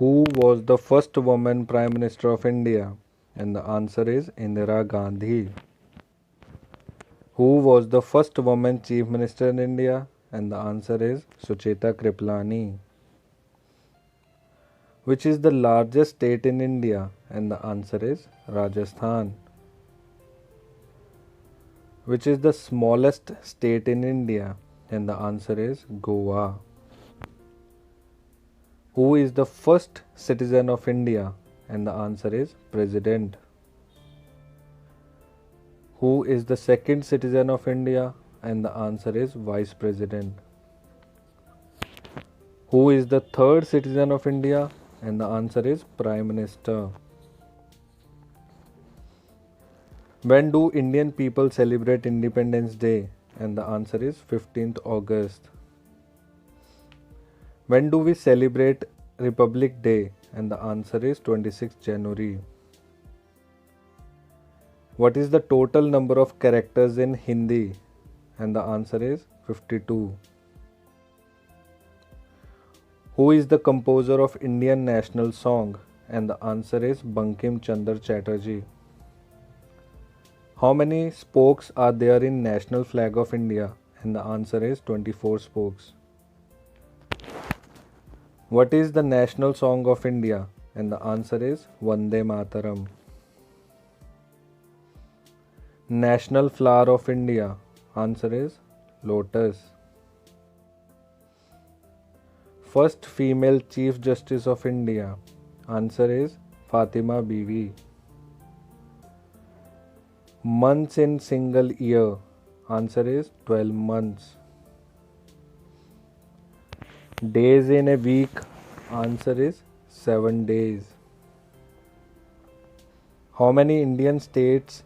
Who was the first woman Prime Minister of India? And the answer is Indira Gandhi. Who was the first woman Chief Minister in India? And the answer is Sucheta Kriplani. Which is the largest state in India? And the answer is Rajasthan. Which is the smallest state in India? And the answer is Goa. Who is the first citizen of India? And the answer is President. Who is the second citizen of India? And the answer is Vice President. Who is the third citizen of India? And the answer is Prime Minister. When do Indian people celebrate Independence Day? And the answer is 15th August. When do we celebrate Republic Day? And the answer is 26th January. What is the total number of characters in Hindi? And the answer is 52. Who is the composer of Indian national song? And the answer is Bankim Chandra Chatterjee. How many spokes are there in national flag of India? And the answer is 24 spokes. What is the national song of India? And the answer is Vande Mataram. National flower of India. Answer is lotus. First female Chief Justice of India. Answer is Fatima Bibi. Months in single year. Answer is 12 months. Days in a week. Answer is 7 days. How many Indian states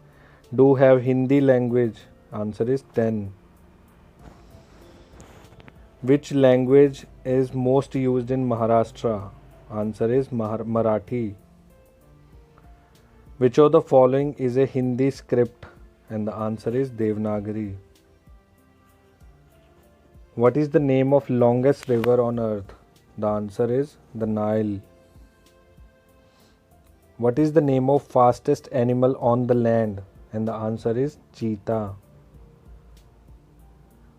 do have Hindi language? Answer is 10. Which language is most used in Maharashtra? Answer is Marathi. Which of the following is a Hindi script? And the answer is Devanagari. What is the name of longest river on earth? The answer is the Nile. What is the name of fastest animal on the land? And the answer is cheetah.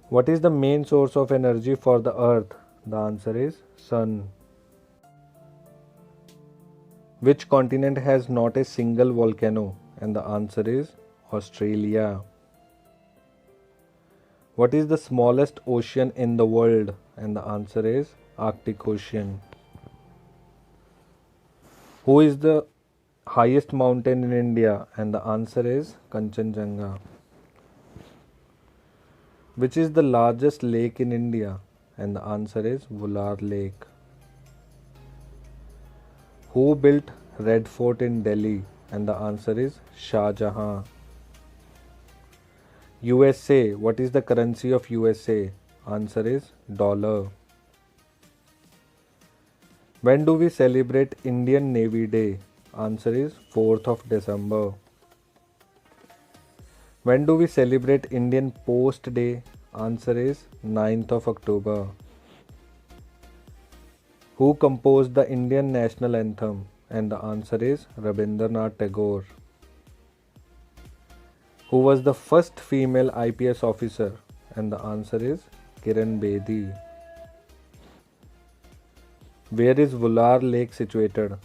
What is the main source of energy for the earth? The answer is sun. Which continent has not a single volcano? And the answer is Australia. What is the smallest ocean in the world? And the answer is Arctic Ocean. Who is the highest mountain in India? And the answer is Kanchenjunga. Which is the largest lake in India? And the answer is Vular Lake. Who built Red Fort in Delhi? And the answer is Shah Jahan. USA. What is the currency of USA? Answer is dollar. When do we celebrate Indian Navy Day? Answer is 4th of December. When do we celebrate Indian Post Day? Answer is 9th of October. Who composed the Indian national anthem? And the answer is Rabindranath Tagore. Who was the first female IPS officer? And the answer is Kiran Bedi. Where is Vular Lake situated?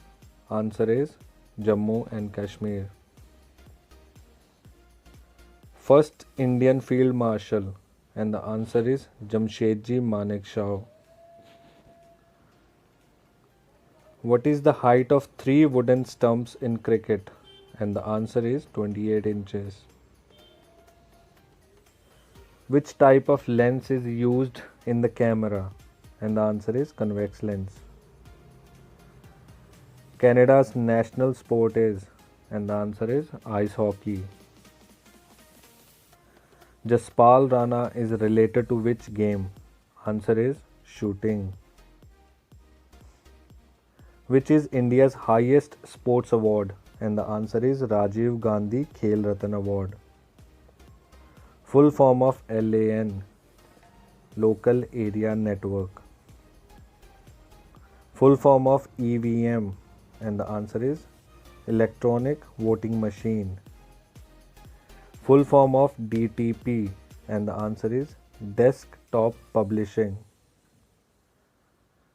Answer is Jammu and Kashmir. First Indian Field Marshal? And the answer is Jamshedji Manekshaw. What is the height of 3 wooden stumps in cricket? And the answer is 28 inches. Which type of lens is used in the camera? And the answer is convex lens. Canada's national sport is? And the answer is ice hockey. Jaspal Rana is related to which game? Answer is shooting. Which is India's highest sports award? And the answer is Rajiv Gandhi Khel Ratan Award. Full form of LAN, Local Area Network. Full form of EVM, and the answer is electronic voting machine. Full form of DTP, and the answer is desktop publishing.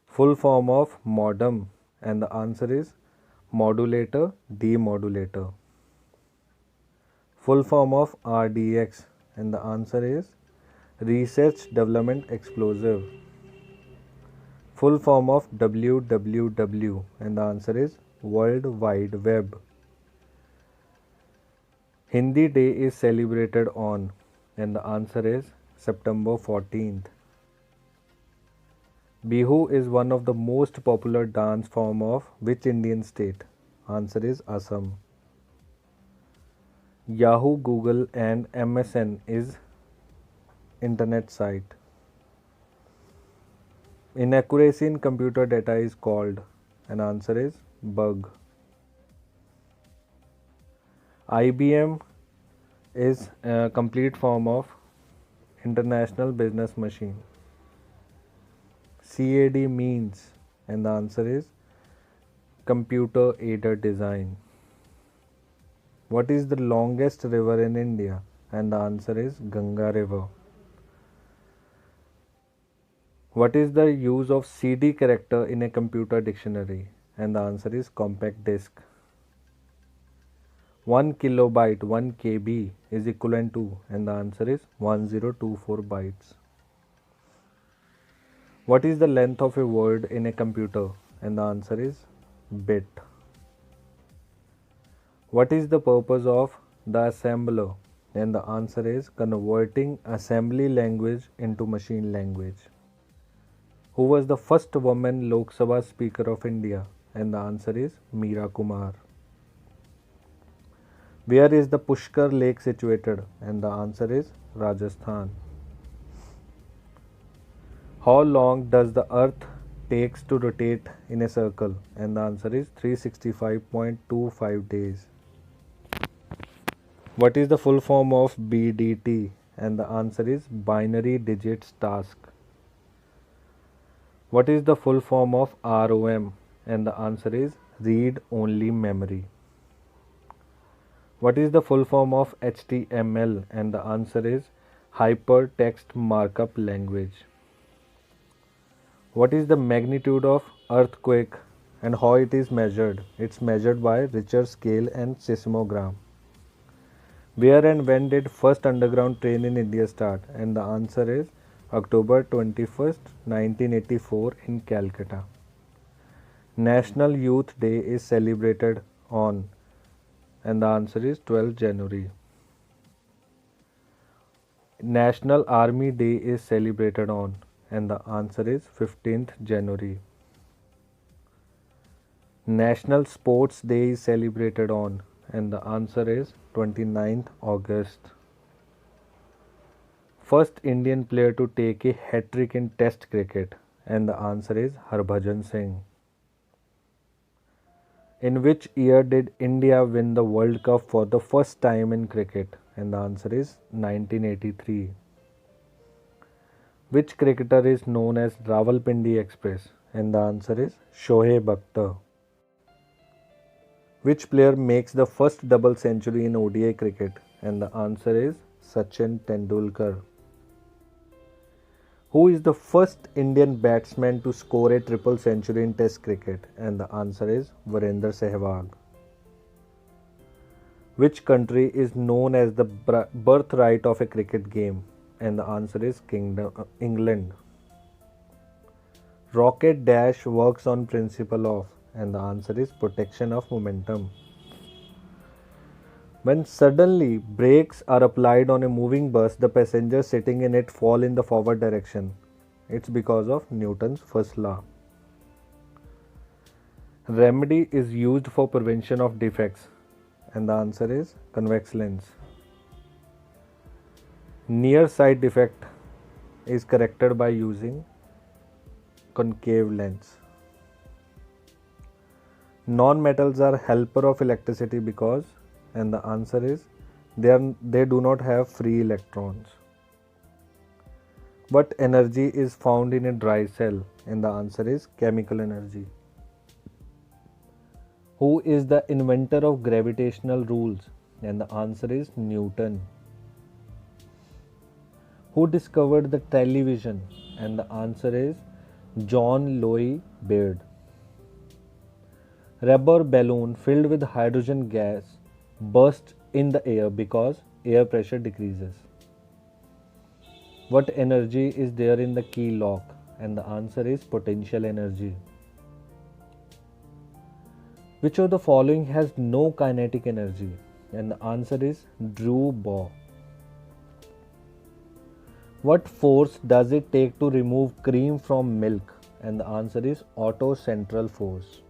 Full form of modem, and the answer is modulator demodulator. Full form of RDX, and the answer is research development explosive. Full form of WWW, and the answer is World Wide Web. Hindi Day is celebrated on, and the answer is September 14th. Bihu is one of the most popular dance form of which Indian state? Answer is Assam. Yahoo, Google and MSN is internet site. Inaccuracy in computer data is called, and answer is bug. IBM is a complete form of International Business Machine. CAD means, and the answer is computer aided design. What is the longest river in India? And the answer is Ganga River. What is the use of CD character in a computer dictionary? And the answer is compact disc. 1 kilobyte, 1 KB is equivalent to, and the answer is 1024 bytes. What is the length of a word in a computer? And the answer is bit. What is the purpose of the assembler? And the answer is converting assembly language into machine language. Who was the first woman Lok Sabha Speaker of India? And the answer is Meera Kumar. Where is the Pushkar Lake situated? And the answer is Rajasthan. How long does the earth takes to rotate in a circle? And the answer is 365.25 days. What is the full form of BDT? And the answer is binary digits task. What is the full form of ROM? And the answer is read only memory. What is the full form of HTML? And the answer is hypertext markup language. What is the magnitude of earthquake and how it is measured? It's measured by Richter scale and seismogram. Where and when did first underground train in India start? And the answer is October 21st, 1984 in Calcutta. National Youth Day is celebrated on, and the answer is 12th January. National Army Day is celebrated on, and the answer is 15th January. National Sports Day is celebrated on, and the answer is 29th August. First Indian player to take a hat-trick in Test cricket, and the answer is Harbhajan Singh. In which year did India win the World Cup for the first time in cricket? And the answer is 1983. Which cricketer is known as Rawalpindi Express? And the answer is Shoaib Akhtar. Which player makes the first double century in ODI cricket? And the answer is Sachin Tendulkar. Who is the first Indian batsman to score a triple century in Test cricket? And the answer is Virender Sehwag. Which country is known as the birthright of a cricket game? And the answer is England. Rocket Dash works on principle of, and the answer is protection of momentum. When suddenly brakes are applied on a moving bus, the passengers sitting in it fall in the forward direction. It's because of Newton's first law. Remedy is used for prevention of defects, and the answer is convex lens. Near side defect is corrected by using concave lens. Non-metals are helper of electricity because, and the answer is they do not have free electrons. What energy is found in a dry cell? And the answer is chemical energy. Who is the inventor of gravitational rules? And the answer is Newton. Who discovered the television? And the answer is John Logie Baird. Rubber balloon filled with hydrogen gas bursts in the air because air pressure decreases. What energy is there in the key lock? And the answer is potential energy. Which of the following has no kinetic energy? And the answer is Drew Bow. What force does it take to remove cream from milk? And the answer is autocentral force.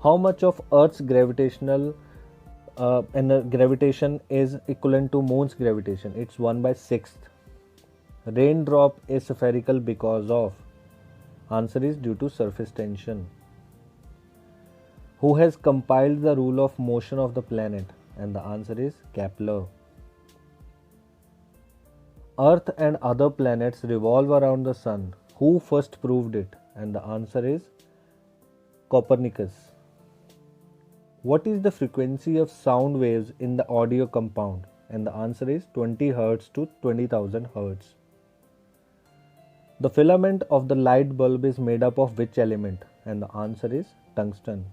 How much of Earth's gravitation is equivalent to Moon's gravitation? It's 1/6. Raindrop is spherical because of? Answer is due to surface tension. Who has compiled the rule of motion of the planet? And the answer is Kepler. Earth and other planets revolve around the sun. Who first proved it? And the answer is Copernicus. What is the frequency of sound waves in the audio compound? And the answer is 20 Hz to 20,000 Hz. The filament of the light bulb is made up of which element? And the answer is tungsten.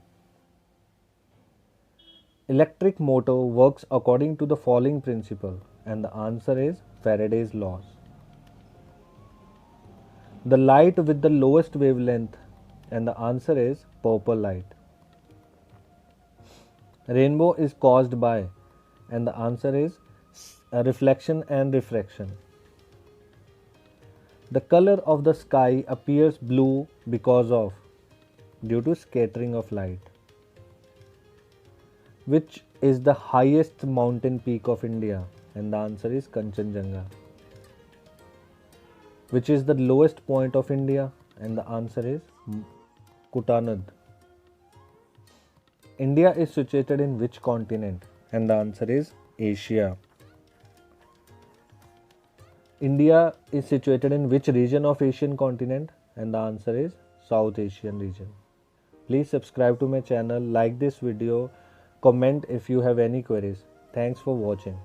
Electric motor works according to the following principle, and the answer is Faraday's laws. The light with the lowest wavelength, and the answer is purple light. Rainbow is caused by, and the answer is reflection and refraction. The color of the sky appears blue because of? Due to scattering of light. Which is the highest mountain peak of India? And the answer is Kanchenjunga. Which is the lowest point of India? And the answer is Kutanad. India is situated in which continent? And the answer is Asia. India is situated in which region of Asian continent? And the answer is South Asian region. Please subscribe to my channel, like this video, comment if you have any queries. Thanks for watching.